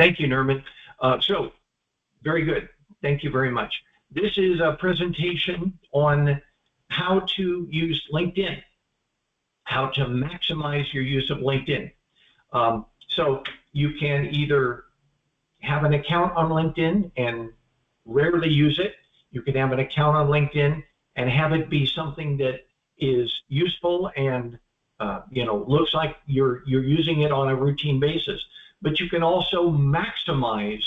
Thank you, Nerman. So, very good. Thank you very much. This is a presentation on how to use LinkedIn, how to maximize your use of LinkedIn. So you can either have an account on LinkedIn and rarely use it. You can have an account on LinkedIn and have it be something that is useful and looks like you're using it on a routine basis. But you can also maximize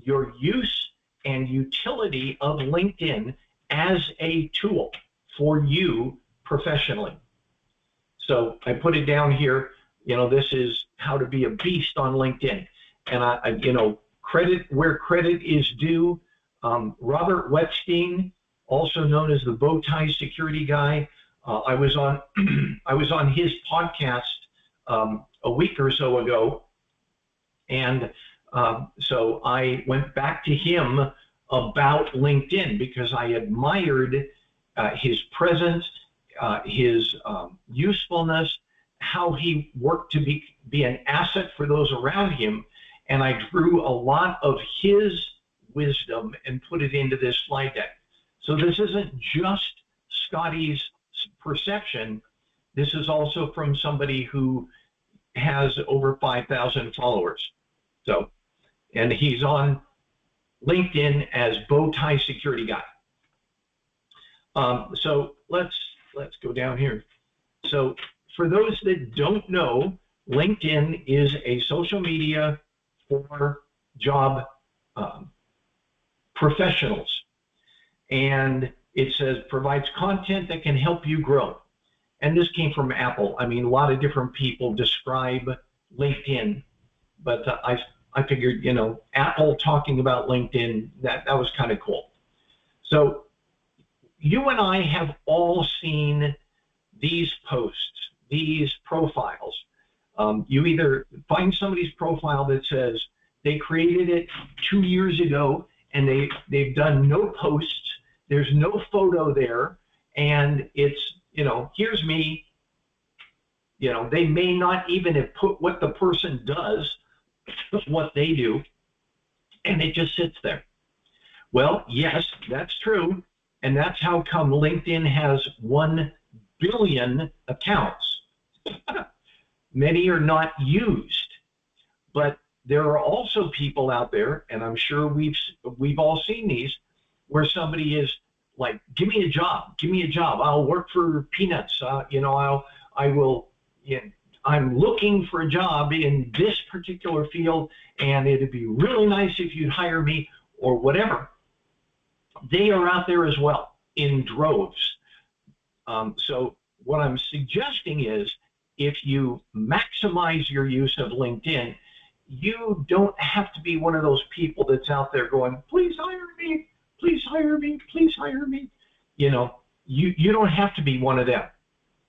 your use and utility of LinkedIn as a tool for you professionally. So I put it down here. This is how to be a beast on LinkedIn. And credit where credit is due. Robert Wetstein, also known as the bow tie security guy, I was on his podcast a week or so ago, and so I went back to him about LinkedIn because I admired his presence, his usefulness, how he worked to be an asset for those around him, and I drew a lot of his wisdom and put it into this slide deck. So this isn't just Scotty's perception. This is also from somebody who has over 5,000 followers. So, and he's on LinkedIn as bow tie security guy. So let's go down here. So for those that don't know, LinkedIn is a social media for job professionals, and it says provides content that can help you grow. And this came from Apple. I mean, a lot of different people describe LinkedIn, but I figured, Apple talking about LinkedIn, that was kind of cool. So you and I have all seen these posts, these profiles. You either find somebody's profile that says they created it 2 years ago and they've done no posts, there's no photo there, and it's, here's me. They may not even have put what the person does, what they do, and it just sits there. Well, yes, that's true, and that's how come LinkedIn has 1 billion accounts. Many are not used, but there are also people out there, and I'm sure we've all seen these, where somebody is like, give me a job, I'll work for peanuts, I'm looking for a job in this particular field, and it'd be really nice if you'd hire me, or whatever. They are out there as well in droves. So what I'm suggesting is, if you maximize your use of LinkedIn, you don't have to be one of those people that's out there going, please hire me, please hire me, please hire me. You don't have to be one of them.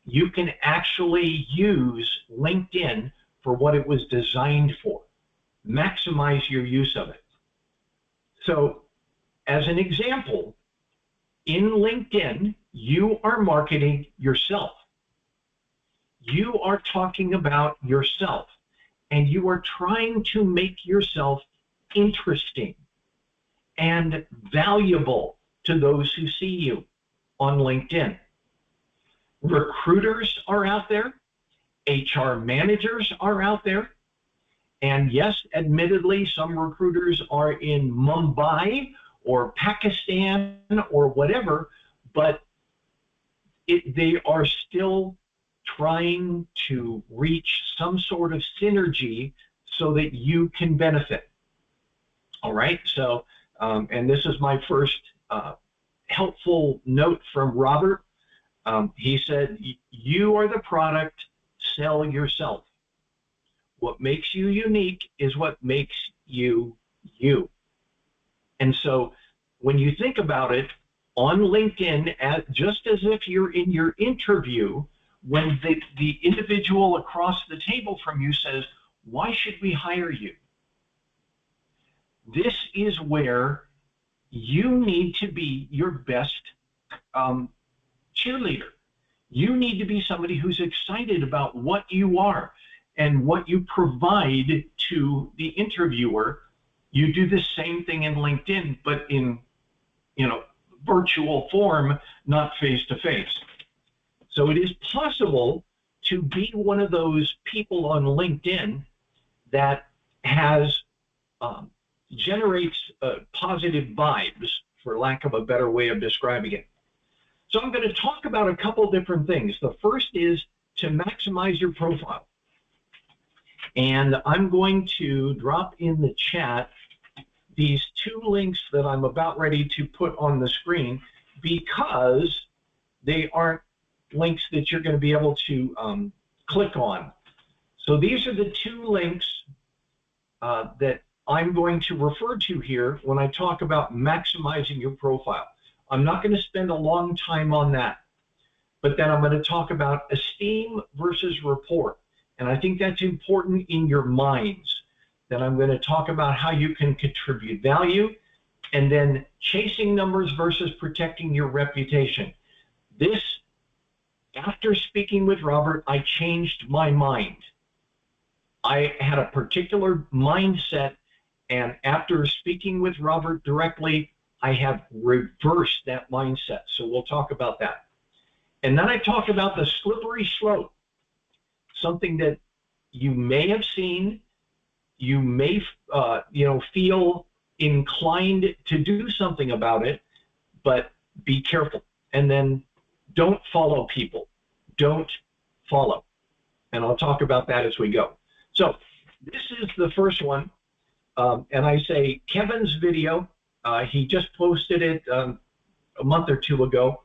You can actually use LinkedIn for what it was designed for. Maximize your use of it. So as an example, in LinkedIn, you are marketing yourself. You are talking about yourself, and you are trying to make yourself interesting and valuable to those who see you on LinkedIn. Recruiters are out there, HR managers are out there, and yes, admittedly, some recruiters are in Mumbai or Pakistan or whatever, but they are still trying to reach some sort of synergy so that you can benefit. All right, so, and this is my first helpful note from Robert. He said, you are the product, sell yourself. What makes you unique is what makes you you. And so when you think about it, on LinkedIn, just as if you're in your interview, when the individual across the table from you says, why should we hire you? This is where you need to be your best cheerleader. You need to be somebody who's excited about what you are. and what you provide to the interviewer. You do the same thing in LinkedIn, but in, virtual form, not face to face. So it is possible to be one of those people on LinkedIn that generates positive vibes, for lack of a better way of describing it. So I'm going to talk about a couple different things. The first is to maximize your profile. And I'm going to drop in the chat these two links that I'm about ready to put on the screen, because they aren't links that you're going to be able to click on. So these are the two links that I'm going to refer to here when I talk about maximizing your profile. I'm not going to spend a long time on that, but then I'm going to talk about esteem versus rapport. And I think that's important in your minds. Then I'm going to talk about how you can contribute value, and then chasing numbers versus protecting your reputation. This, after speaking with Robert, I changed my mind. I had a particular mindset, and after speaking with Robert directly, I have reversed that mindset. So we'll talk about that. And then I talk about the slippery slope, something that you may have seen, you may feel inclined to do something about it, but be careful. And then don't follow people. Don't follow. And I'll talk about that as we go. So this is the first one. And I say Kevin's video, he just posted it a month or two ago.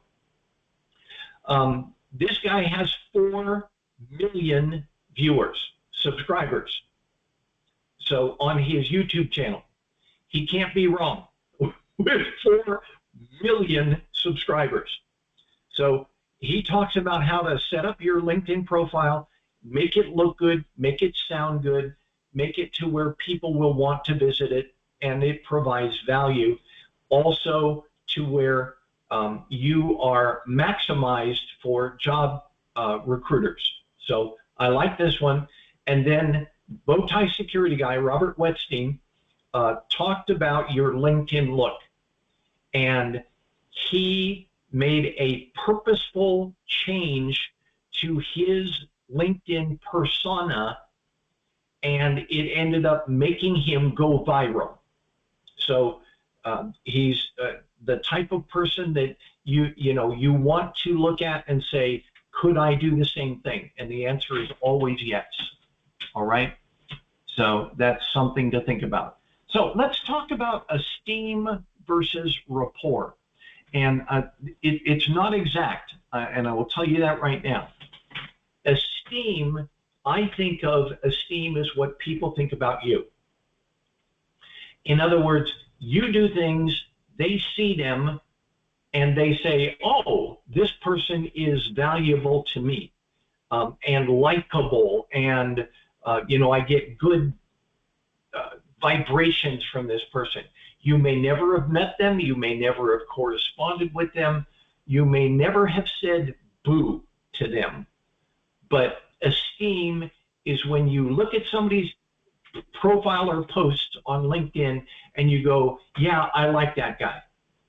This guy has 4 million viewers, subscribers. So on his YouTube channel, he can't be wrong with 4 million subscribers. So he talks about how to set up your LinkedIn profile, make it look good, make it sound good, make it to where people will want to visit it, and it provides value also to where you are maximized for job recruiters. So I like this one. And then Bowtie Security guy, Robert Wetstein, talked about your LinkedIn look. And he made a purposeful change to his LinkedIn persona, and it ended up making him go viral. So he's the type of person that you want to look at and say, could I do the same thing? And the answer is always yes. All right. So that's something to think about. So let's talk about esteem versus rapport. And it's not exact, and I will tell you that right now. Esteem, I think of esteem as what people think about you. In other words, you do things, they see them, and they say, oh, this person is valuable to me, and likable, and I get good vibrations from this person. You may never have met them, you may never have corresponded with them, you may never have said boo to them, but esteem is when you look at somebody's profile or post on LinkedIn and you go, yeah, I like that guy,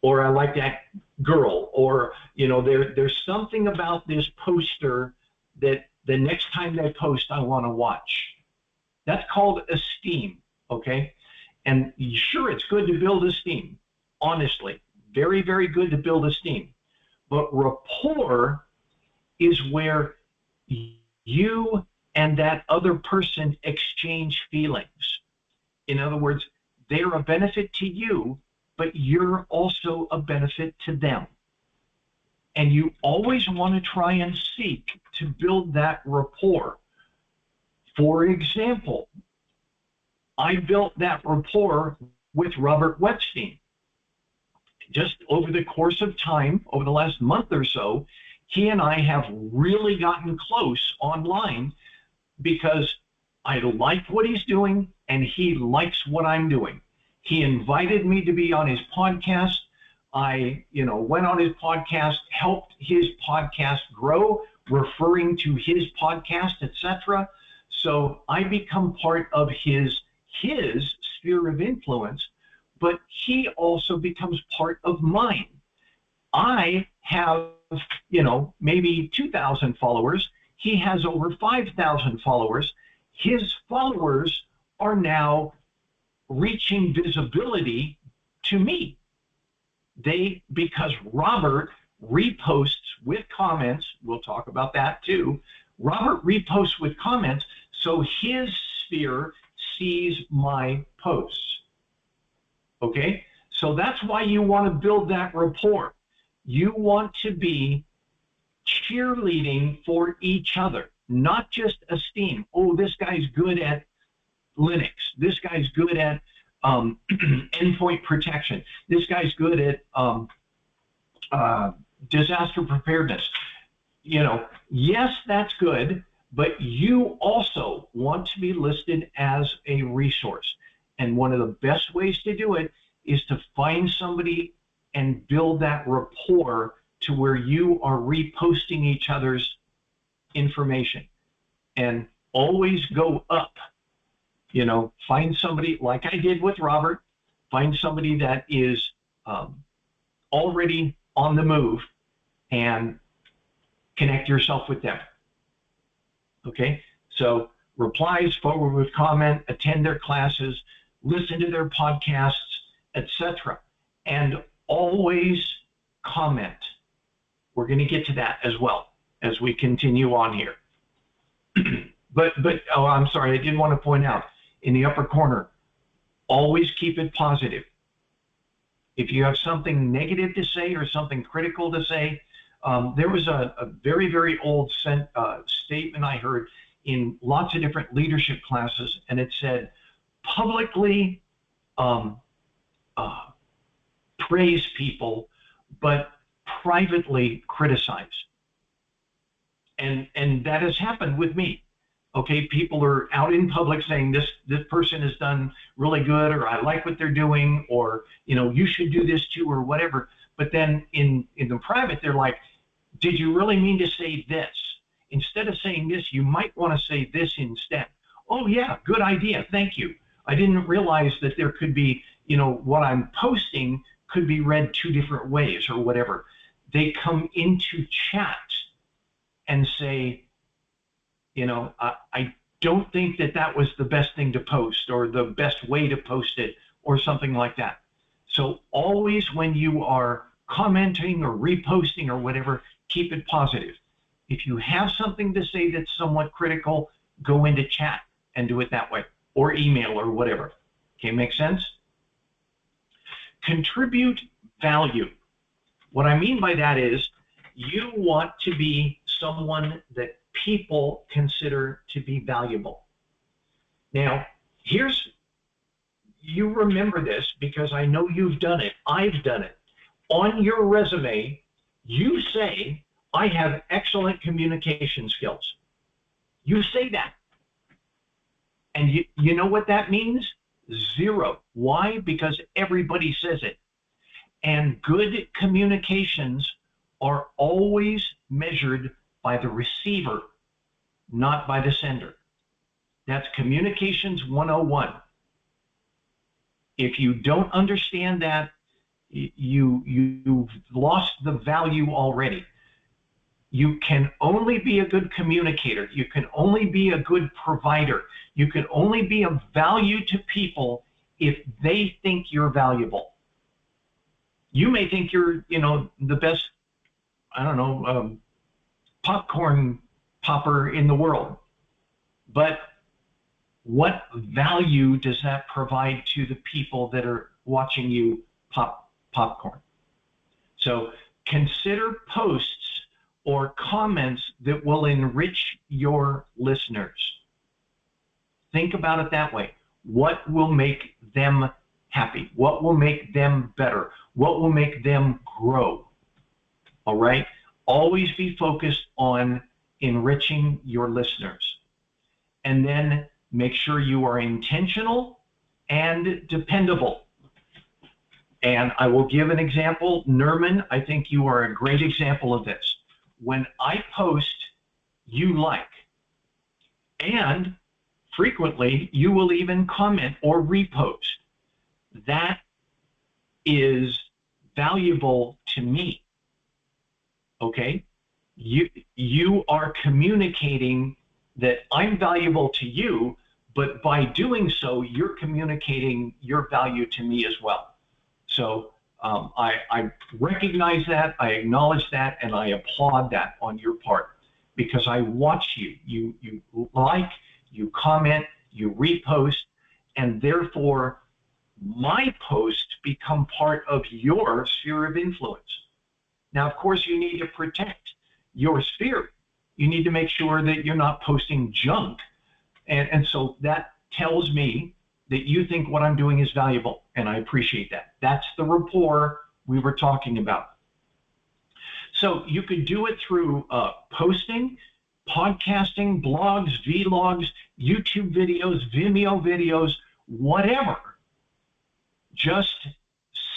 or I like that girl, or there's something about this poster that the next time they post I want to watch. That's called esteem, okay? And sure, it's good to build esteem, honestly, very, very good to build esteem. But rapport is where you and that other person exchange feelings. In other words, they're a benefit to you, but you're also a benefit to them. And you always want to try and seek to build that rapport. For example, I built that rapport with Robert Wetstein. Just over the course of time, over the last month or so, he and I have really gotten close online because I like what he's doing and he likes what I'm doing. He invited me to be on his podcast. I, went on his podcast, helped his podcast grow, referring to his podcast, etc. So I become part of his sphere of influence, but he also becomes part of mine. I have, maybe 2,000 followers. He has over 5,000 followers. His followers are now reaching visibility to me. Because Robert reposts with comments, we'll talk about that too. Robert reposts with comments, so his sphere sees my posts. Okay? So that's why you want to build that rapport. You want to be cheerleading for each other, not just esteem. Oh, this guy's good at Linux. This guy's good at endpoint protection. This guy's good at disaster preparedness. Yes, that's good, but you also want to be listed as a resource. And one of the best ways to do it is to find somebody and build that rapport to where you are reposting each other's information. And always go up. Find somebody like I did with Robert, find somebody that is already on the move and connect yourself with them. Okay, so replies, forward with comment, attend their classes, listen to their podcasts, etc. And always comment. We're going to get to that as well as we continue on here. But oh, I'm sorry, I did want to point out in the upper corner, always keep it positive. If you have something negative to say or something critical to say, there was a very, very old statement I heard in lots of different leadership classes, and it said, publicly praise people, but privately criticize. And that has happened with me. Okay, people are out in public saying this person has done really good, or I like what they're doing, or you should do this too, or whatever. But then in the private, they're like, did you really mean to say this? Instead of saying this, you might want to say this instead. Oh yeah, good idea, thank you. I didn't realize that there could be, what I'm posting could be read two different ways or whatever. They come into chat and say, I don't think that was the best thing to post or the best way to post it or something like that. So always when you are commenting or reposting or whatever, keep it positive. If you have something to say that's somewhat critical, go into chat and do it that way, or email or whatever. Okay, make sense? Contribute value. What I mean by that is you want to be someone that people consider to be valuable. Now, you remember this because I know you've done it. I've done it. On your resume, you say, I have excellent communication skills. You say that. And you know what that means? Zero. Why? Because everybody says it. And good communications are always measured by the receiver, not by the sender. That's Communications 101. If you don't understand that, you've lost the value already. You can only be a good communicator. You can only be a good provider. You can only be of value to people if they think you're valuable. You may think you're, the best, popcorn popper in the world. But what value does that provide to the people that are watching you pop popcorn? So consider posts or comments that will enrich your listeners. Think about it that way. What will make them happy? What will make them better? What will make them grow? All right? Always be focused on enriching your listeners. And then make sure you are intentional and dependable. And I will give an example. Nerman, I think you are a great example of this. When I post, you like. And frequently, you will even comment or repost. That is valuable to me. Okay? You are communicating that I'm valuable to you, but by doing so, you're communicating your value to me as well. So I recognize that, I acknowledge that, and I applaud that on your part, because I watch you. You like, you comment, you repost, and therefore my posts become part of your sphere of influence. Now, of course, you need to protect your sphere. You need to make sure that you're not posting junk. And so that tells me that you think what I'm doing is valuable, and I appreciate that. That's the rapport we were talking about. So you could do it through posting, podcasting, blogs, vlogs, YouTube videos, Vimeo videos, whatever. Just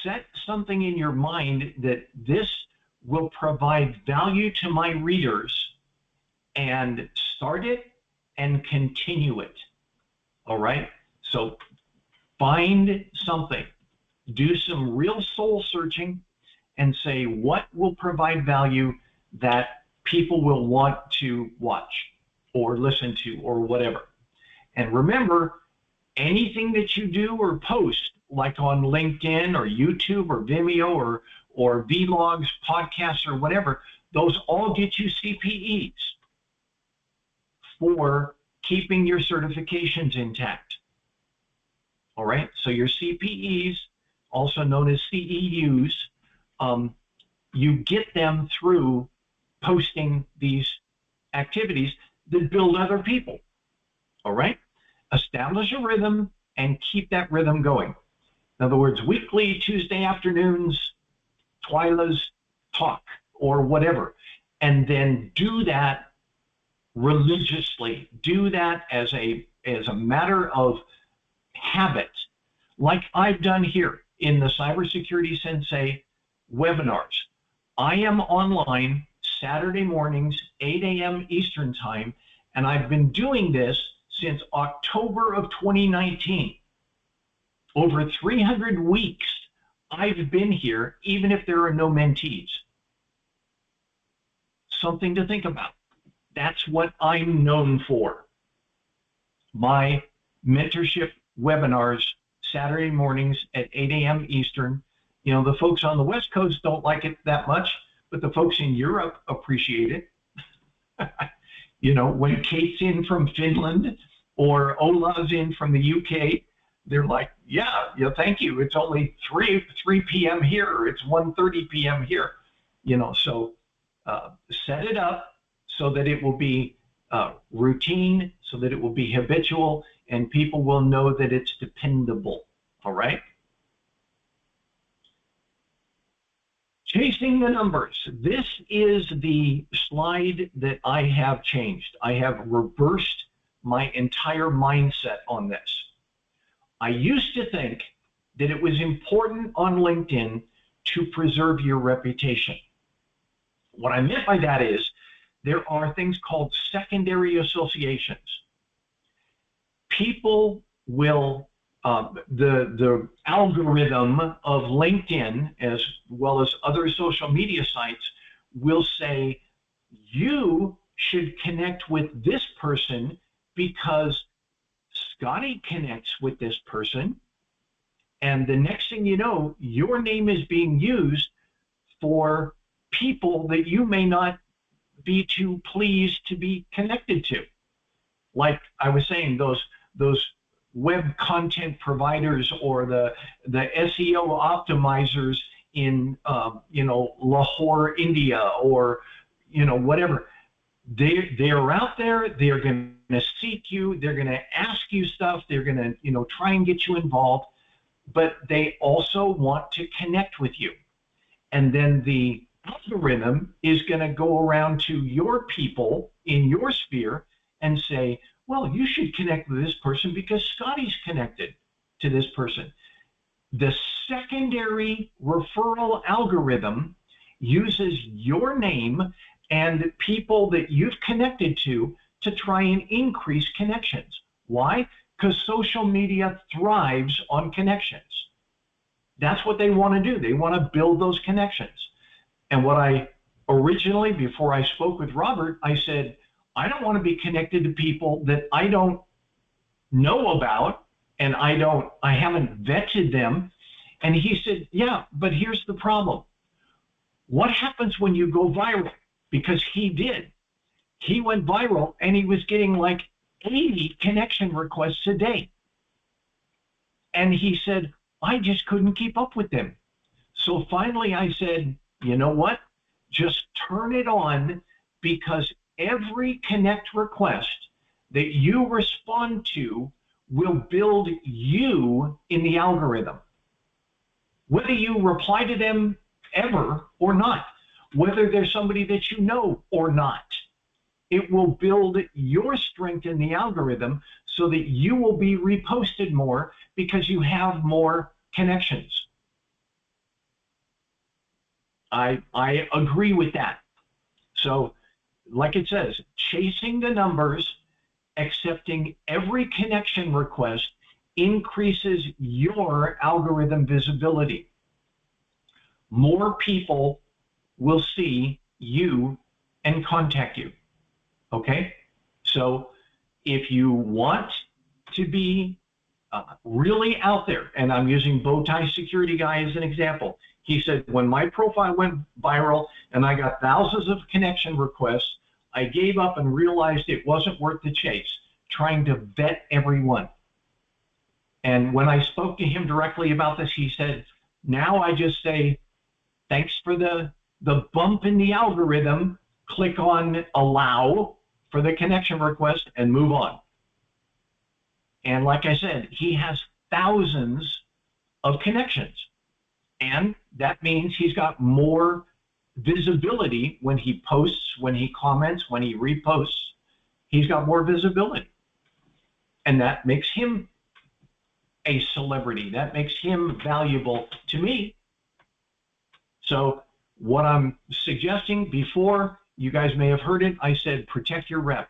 set something in your mind that this will provide value to my readers, and start it and continue it. All right? So find something, do some real soul searching, and say what will provide value that people will want to watch or listen to or whatever. And remember, anything that you do or post, like on LinkedIn or YouTube or Vimeo or vlogs, podcasts, or whatever, those all get you CPEs for keeping your certifications intact. All right, so your CPEs, also known as CEUs, you get them through posting these activities that build other people. All right, establish a rhythm and keep that rhythm going. In other words, weekly Tuesday afternoons, Twyla's talk or whatever, and then do that religiously. Do that as a matter of habit, like I've done here in the CyberSecurity Sensei webinars. I am online Saturday mornings, 8 a.m. Eastern Time, and I've been doing this since October of 2019. Over 300 weeks I've been here, even if there are no mentees. Something to think about. That's what I'm known for. My mentorship webinars, Saturday mornings at 8 a.m. Eastern. You know, the folks on the West Coast don't like it that much, but the folks in Europe appreciate it. You know, when Kate's in from Finland or Ola's in from the UK, they're like, yeah, thank you. It's only 3 p.m. here, or it's 1:30 p.m. here. You know, so set it up so that it will be routine, so that it will be habitual, and people will know that it's dependable. All right? Chasing the numbers. This is the slide that I have changed. I have reversed my entire mindset on this. I used to think that it was important on LinkedIn to preserve your reputation. What I meant by that is there are things called secondary associations. People will, the algorithm of LinkedIn, as well as other social media sites, will say, you should connect with this person because Scotty connects with this person. And the next thing you know, your name is being used for people that you may not be too pleased to be connected to. Like I was saying, those web content providers or the SEO optimizers in Lahore, India, or whatever. They're out there. They're going to seek you. They're going to ask you stuff. They're going to try and get you involved, but they also want to connect with you. And then the algorithm is going to go around to your people in your sphere and say, well, you should connect with this person because Scotty's connected to this person. The secondary referral algorithm uses your name and people that you've connected to try and increase connections. Why? Because social media thrives on connections. That's what they want to do. They want to build those connections. And what I originally, before I spoke with Robert, I said, I don't want to be connected to people that I don't know about, and I haven't vetted them. And he said, yeah, but here's the problem. What happens when you go viral? Because he did. He went viral and he was getting like 80 connection requests a day. And he said, I just couldn't keep up with them. So finally I said, you know what? Just turn it on, because every connect request that you respond to will build you in the algorithm. Whether you reply to them ever or not, whether there's somebody that you know or not, it will build your strength in the algorithm so that you will be reposted more because you have more connections. I agree with that. So, like it says, chasing the numbers, accepting every connection request increases your algorithm visibility. More people will see you and contact you. Okay? So if you want to be really out there, and I'm using Bowtie Security Guy as an example, he said, when my profile went viral and I got thousands of connection requests, I gave up and realized it wasn't worth the chase, trying to vet everyone. And when I spoke to him directly about this, he said, now I just say, thanks for the bump in the algorithm, click on allow for the connection request and move on. And like I said, he has thousands of connections. And that means he's got more visibility when he posts, when he comments, when he reposts. He's got more visibility. And that makes him a celebrity. That makes him valuable to me. So what I'm suggesting, before, you guys may have heard it, I said protect your rep.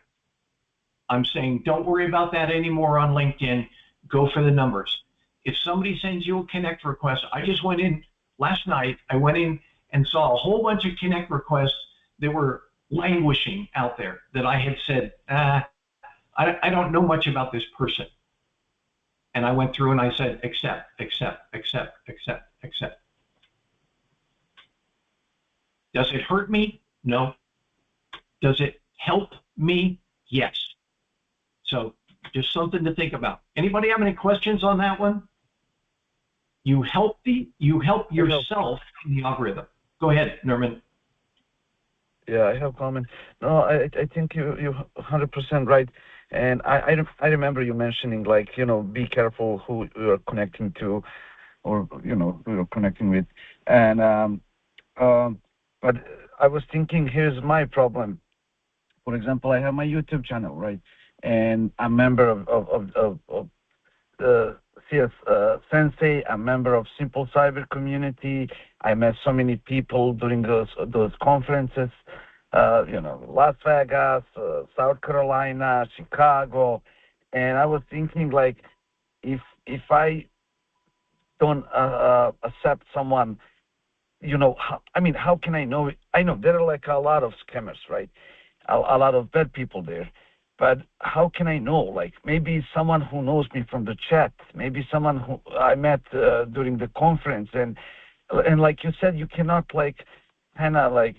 I'm saying don't worry about that anymore on LinkedIn. Go for the numbers. If somebody sends you a connect request, I just went in last night, I went in and saw a whole bunch of connect requests that were languishing out there that I had said, I don't know much about this person. And I went through and I said, accept, accept, accept, accept, accept. Does it hurt me? No. Does it help me? Yes. So just something to think about. Anybody have any questions on that one? You help yourself in the algorithm. Go ahead, Norman. Yeah, I have comment. No, I think you 100% right. And I remember you mentioning, like, be careful who you're connecting to, or who you're connecting with. And but I was thinking, here's my problem. For example, I have my YouTube channel, right? And I'm a member of CS Sensei, a member of Simple Cyber Community. I met so many people during those conferences, Las Vegas, South Carolina, Chicago, and I was thinking, like, if I don't accept someone, how can I know? I know there are like a lot of scammers, right? A lot of bad people there. But how can I know? Like, maybe someone who knows me from the chat, maybe someone who I met during the conference, and like you said, you cannot kind of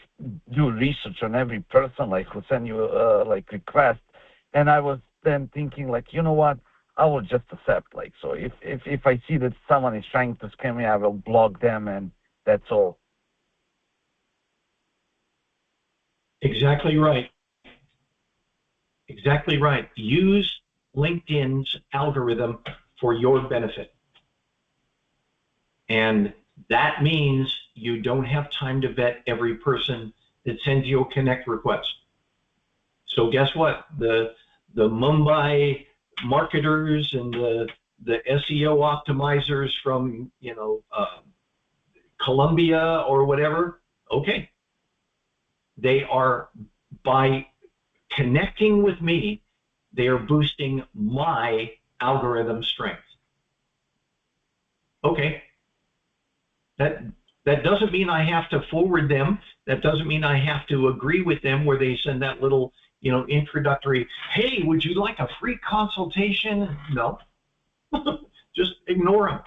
do research on every person who send you request. And I was then thinking, you know what? I will just accept. So if I see that someone is trying to scam me, I will block them, and that's all. Exactly right. Exactly right. Use LinkedIn's algorithm for your benefit. And that means you don't have time to vet every person that sends you a connect request. So guess what? The Mumbai marketers and the SEO optimizers from Colombia or whatever, okay. They are, by connecting with me, they are boosting my algorithm strength. Okay, that doesn't mean I have to forward them. That doesn't mean I have to agree with them where they send that little, introductory, hey, would you like a free consultation? No, just ignore them.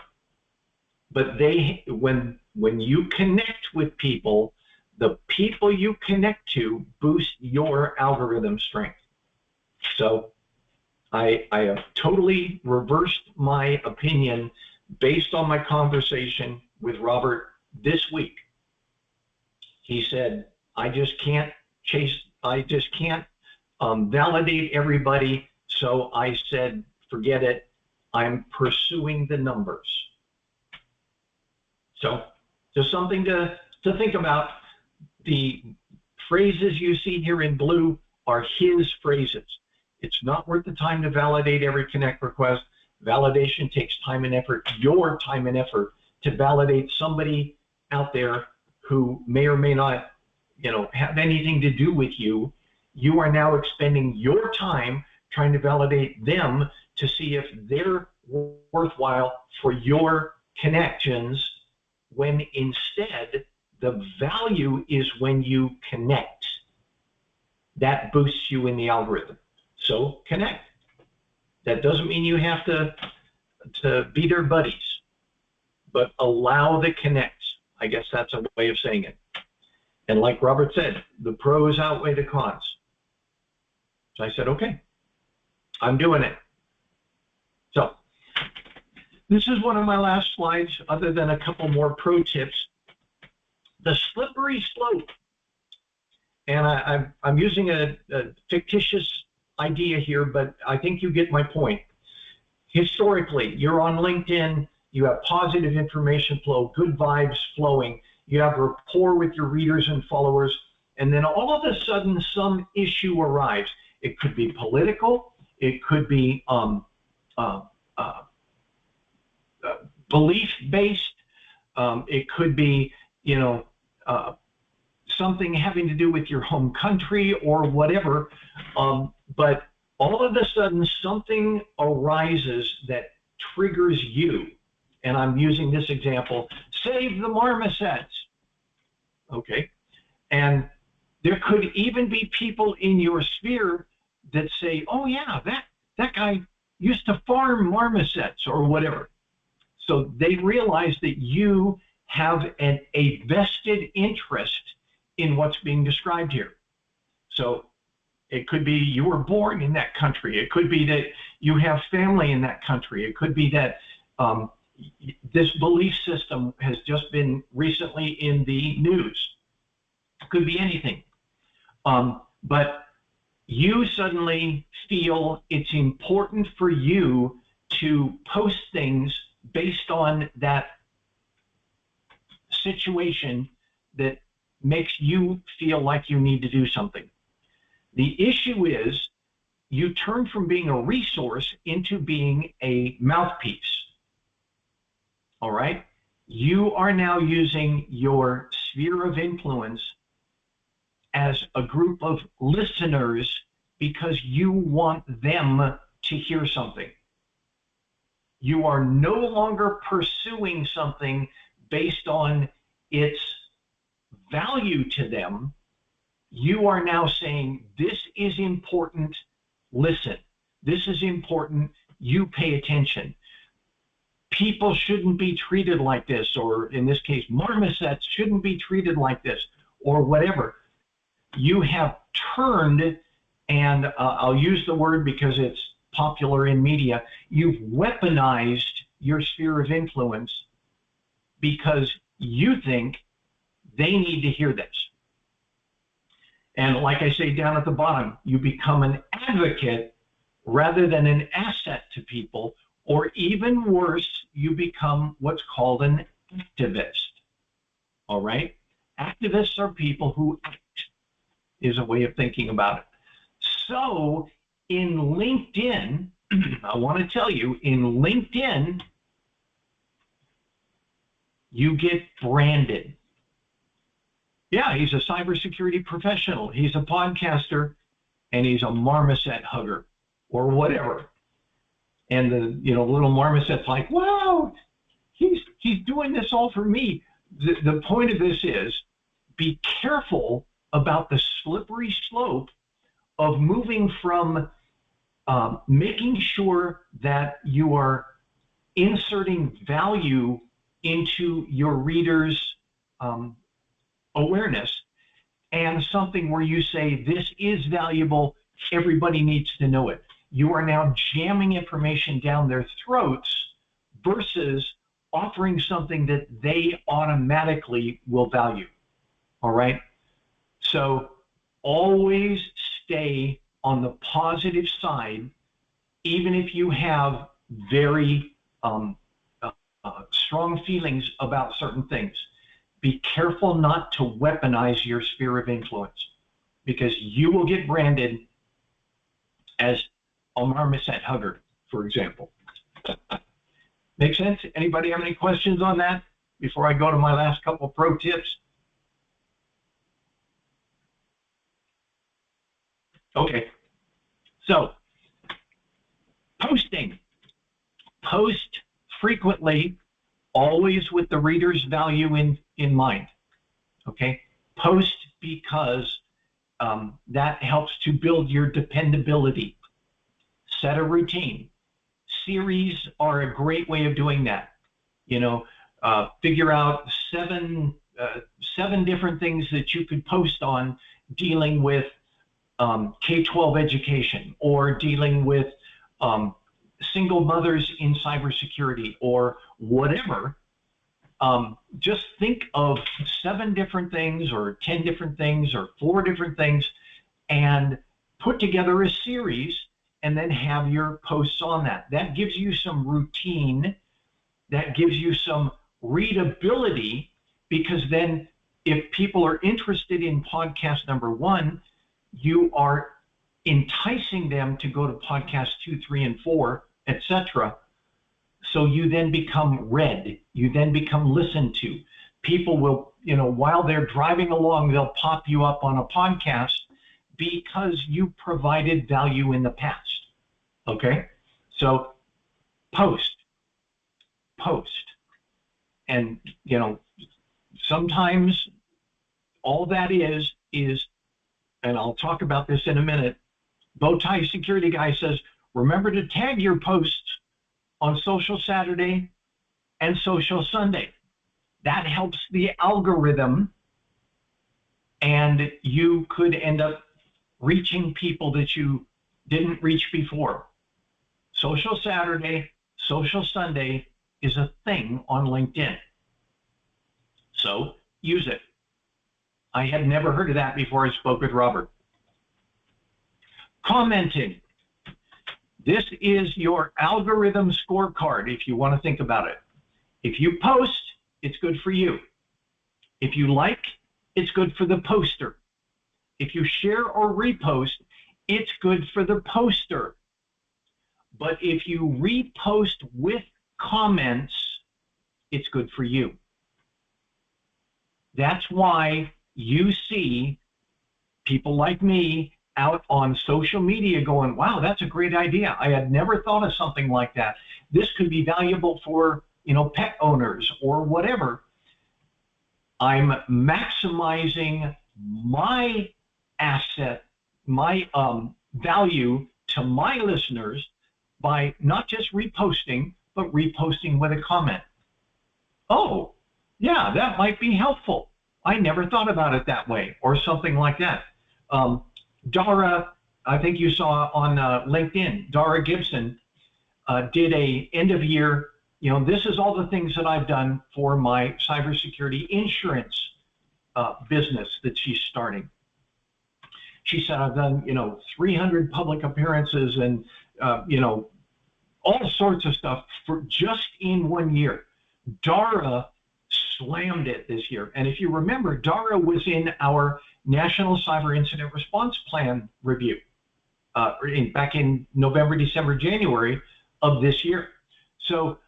But when you connect with people, the people you connect to boost your algorithm strength. So I have totally reversed my opinion based on my conversation with Robert this week. He said, I just can't validate everybody. So I said, forget it. I'm pursuing the numbers. So just something to think about. The phrases you see here in blue are his phrases. It's not worth the time to validate every connect request. Validation takes time and effort, your time and effort, to validate somebody out there who may or may not, have anything to do with you. You are now expending your time trying to validate them to see if they're worthwhile for your connections, when instead the value is when you connect. That boosts you in the algorithm. So connect. That doesn't mean you have to be their buddies, but allow the connects. I guess that's a way of saying it. And like Robert said, the pros outweigh the cons. So I said, okay, I'm doing it. So this is one of my last slides, other than a couple more pro tips. The slippery slope. And I'm using a fictitious idea here, but I think you get my point. Historically, you're on LinkedIn, you have positive information flow, good vibes flowing, you have rapport with your readers and followers, and then all of a sudden some issue arrives. It could be political, it could be belief-based, it could be, something having to do with your home country or whatever, but all of a sudden something arises that triggers you. And I'm using this example, save the marmosets. Okay. And there could even be people in your sphere that say, oh yeah, that guy used to farm marmosets or whatever. So they realize that you have a vested interest in what's being described here. So it could be you were born in that country. It could be that you have family in that country. It could be that this belief system has just been recently in the news. It could be anything. But you suddenly feel it's important for you to post things based on that situation that makes you feel like you need to do something. The issue is you turn from being a resource into being a mouthpiece. All right? You are now using your sphere of influence as a group of listeners because you want them to hear something. You are no longer pursuing something based on its value to them. You are now saying, this is important, listen. This is important, you pay attention. People shouldn't be treated like this, or in this case, marmosets shouldn't be treated like this, or whatever. You have turned, and I'll use the word because it's popular in media, you've weaponized your sphere of influence because you think they need to hear this. And like I say down at the bottom, you become an advocate rather than an asset to people, or even worse, you become what's called an activist. All right? Activists are people who act, is a way of thinking about it. So in LinkedIn, I want to tell you, in LinkedIn, you get branded. Yeah, he's a cybersecurity professional. He's a podcaster, and he's a marmoset hugger. or whatever. And the little marmoset's like, wow, he's doing this all for me. The point of this is, be careful about the slippery slope of moving from making sure that you are inserting value into your readers' awareness, and something where you say, this is valuable, everybody needs to know it. You are now jamming information down their throats versus offering something that they automatically will value. All right? So always stay on the positive side, even if you have very strong feelings about certain things. Be careful not to weaponize your sphere of influence, because you will get branded as a marmoset hugger, for example. Make sense? Anybody have any questions on that before I go to my last couple pro tips? Okay. So, posting. Post frequently, always with the reader's value in mind. Okay? Post because that helps to build your dependability. Set a routine. Series are a great way of doing that. Figure out seven different things that you could post on dealing with K-12 education, or dealing with single mothers in cybersecurity, or whatever. Just think of 7 different things, or 10 different things, or 4 different things, and put together a series, and then have your posts on that. That gives you some routine. That gives you some readability, because then if people are interested in podcast number 1, you are enticing them to go to podcast 2, 3, and 4, etc. So you then become read. You then become listened to. People will, while they're driving along, they'll pop you up on a podcast because you provided value in the past. Okay? So post. And, sometimes all that is, and I'll talk about this in a minute, Bowtie Security Guy says, remember to tag your posts on Social Saturday and Social Sunday. That helps the algorithm, and you could end up reaching people that you didn't reach before. Social Saturday, Social Sunday is a thing on LinkedIn. So use it. I had never heard of that before I spoke with Robert. Commenting. This is your algorithm scorecard, if you want to think about it. If you post, it's good for you. If you like, it's good for the poster. If you share or repost, it's good for the poster. But if you repost with comments, it's good for you. That's why you see people like me out on social media going, wow, that's a great idea. I had never thought of something like that. This could be valuable for, pet owners or whatever. I'm maximizing my asset, my value to my listeners by not just reposting, but reposting with a comment. Oh, yeah, that might be helpful. I never thought about it that way, or something like that. Dara, I think you saw on LinkedIn, Dara Gibson did a end of year, this is all the things that I've done for my cybersecurity insurance business that she's starting. She said, I've done, 300 public appearances and, all sorts of stuff for just in 1 year. Dara slammed it this year. And if you remember, Dara was in our National Cyber Incident Response Plan review back in November, December, January of this year. So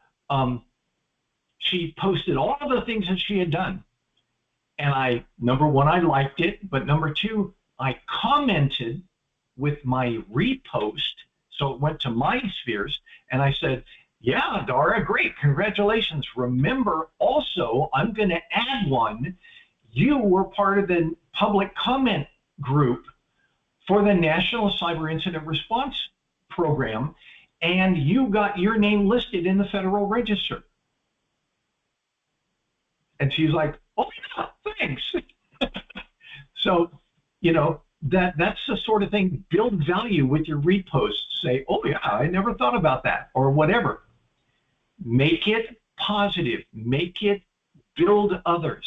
she posted all of the things that she had done. And number one, I liked it. But number two, I commented with my repost. So it went to my spheres, and I said, yeah, Dara, great, congratulations. Remember, also, I'm going to add one. You were part of the public comment group for the National Cyber Incident Response Program, and you got your name listed in the Federal Register. And she's like, oh yeah, thanks. So, you know, that's the sort of thing. Build value with your reposts. Say, oh yeah, I never thought about that, or whatever. Make it positive. Make it build others.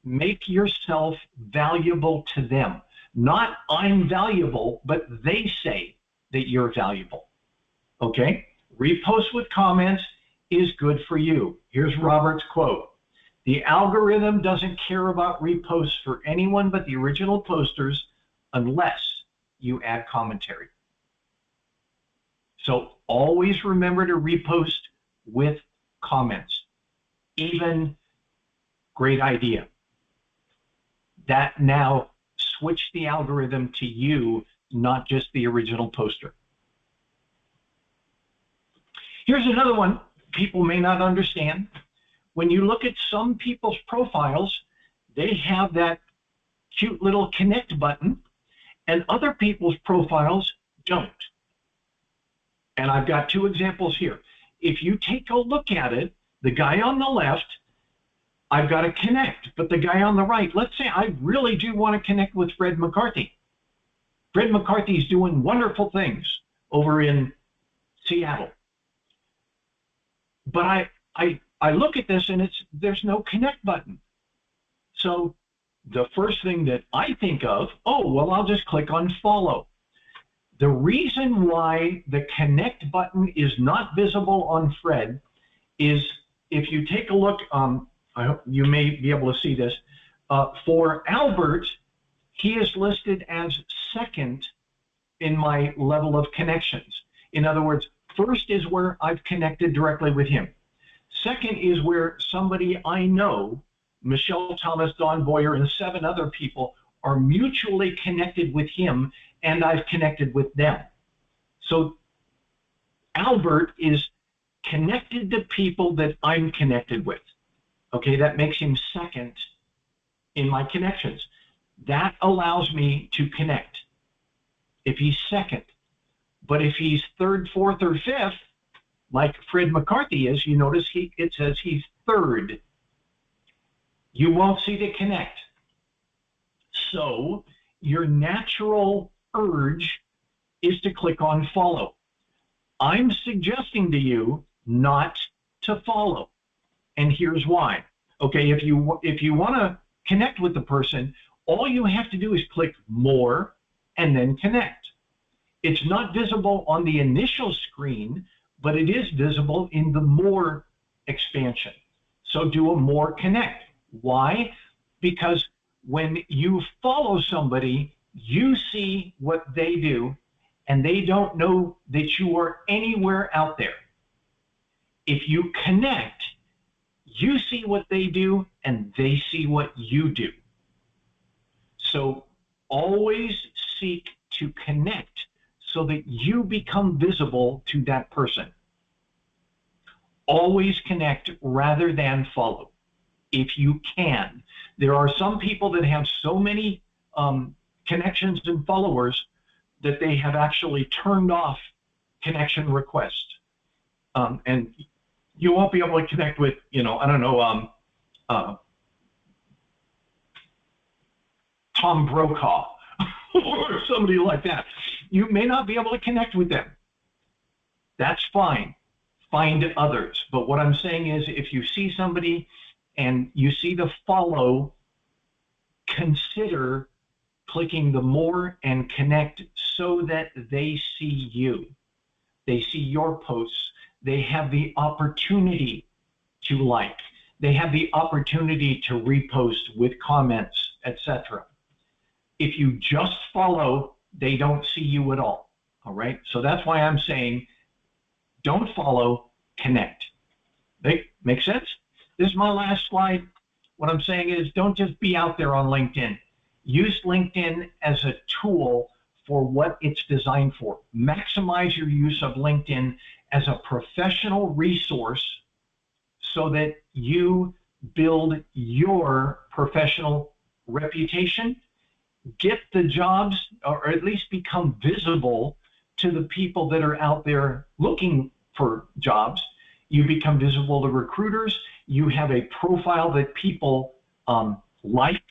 Make yourself valuable to them. Not I'm valuable, but they say that you're valuable. Okay? Repost with comments is good for you. Here's Robert's quote. The algorithm doesn't care about reposts for anyone but the original posters unless you add commentary. So always remember to repost with comments. Even great idea. That now switch the algorithm to you, not just the original poster. Here's another one people may not understand. When you look at some people's profiles, they have that cute little connect button, and other people's profiles don't. And I've got two examples here. If you take a look at it, the guy on the left, I've got to connect, but the guy on the right, let's say I really do want to connect with Fred McCarthy. Fred McCarthy's doing wonderful things over in Seattle. But I look at this and there's no connect button. So the first thing that I think of, oh, well, I'll just click on follow. The reason why the connect button is not visible on Fred is if you take a look, I hope you may be able to see this, for Albert, he is listed as second in my level of connections. In other words, first is where I've connected directly with him. Second is where somebody I know, Michelle Thomas, Don Boyer, and 7 other people are mutually connected with him, and I've connected with them. So Albert is connected to people that I'm connected with. Okay, that makes him second in my connections. That allows me to connect if he's second. But if he's third, fourth, or fifth, like Fred McCarthy is, you notice it says he's third. You won't see the connect. So your natural urge is to click on follow. I'm suggesting to you not to follow. And here's why. Okay, if you want to connect with the person, all you have to do is click more and then connect. It's not visible on the initial screen, but it is visible in the more expansion. So do a more connect. Why? Because when you follow somebody, you see what they do, and they don't know that you are anywhere out there. If you connect, you see what they do, and they see what you do. So always seek to connect so that you become visible to that person. Always connect rather than follow, if you can. There are some people that have so many connections and followers that they have actually turned off connection requests. And you won't be able to connect with, I don't know, Tom Brokaw or somebody like that. You may not be able to connect with them. That's fine. Find others. But what I'm saying is, if you see somebody and you see the follow, consider clicking the more and connect so that they see you. They see your posts. They have the opportunity to like. They have the opportunity to repost with comments, etc. If you just follow, they don't see you at all. All right? So that's why I'm saying don't follow, connect. Make sense? This is my last slide. What I'm saying is don't just be out there on LinkedIn. Use LinkedIn as a tool for what it's designed for. Maximize your use of LinkedIn as a professional resource so that you build your professional reputation, get the jobs, or at least become visible to the people that are out there looking for jobs. You become visible to recruiters. You have a profile that people like.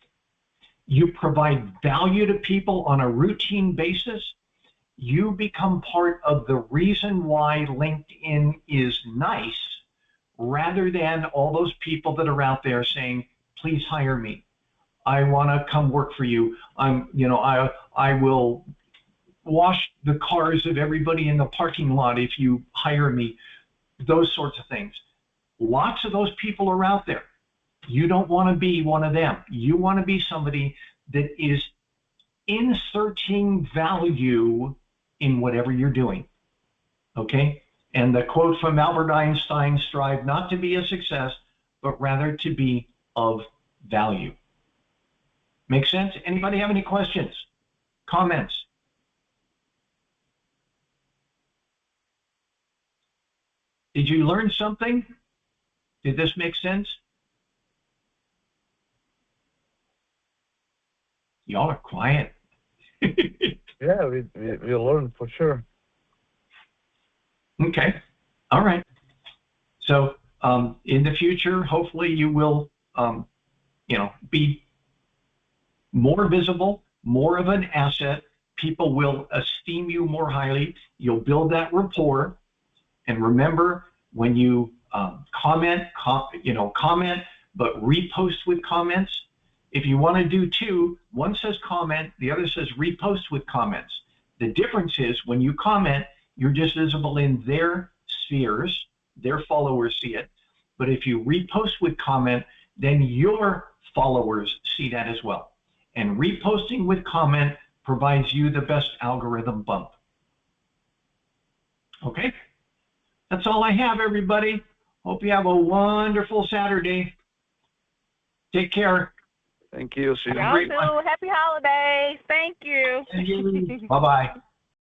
You provide value to people on a routine basis. You become part of the reason why LinkedIn is nice, rather than all those people that are out there saying, please hire me. I want to come work for you. I will wash the cars of everybody in the parking lot if you hire me. Those sorts of things. Lots of those people are out there. You don't want to be one of them. You want to be somebody that is inserting value in whatever you're doing. Okay? And the quote from Albert Einstein, strive not to be a success, but rather to be of value. Make sense? Anybody have any questions? Comments? Did you learn something? Did this make sense? Y'all are quiet. Yeah, we learned for sure. Okay. All right. So in the future, hopefully you will, be more visible, more of an asset. People will esteem you more highly. You'll build that rapport. And remember, when you comment, but repost with comments. If you want to do two, one says comment, the other says repost with comments. The difference is when you comment, you're just visible in their spheres, their followers see it. But if you repost with comment, then your followers see that as well. And reposting with comment provides you the best algorithm bump. Okay? That's all I have, everybody. Hope you have a wonderful Saturday. Take care. Thank you. See you. Y'all too. Happy holidays. Thank you. Bye-bye.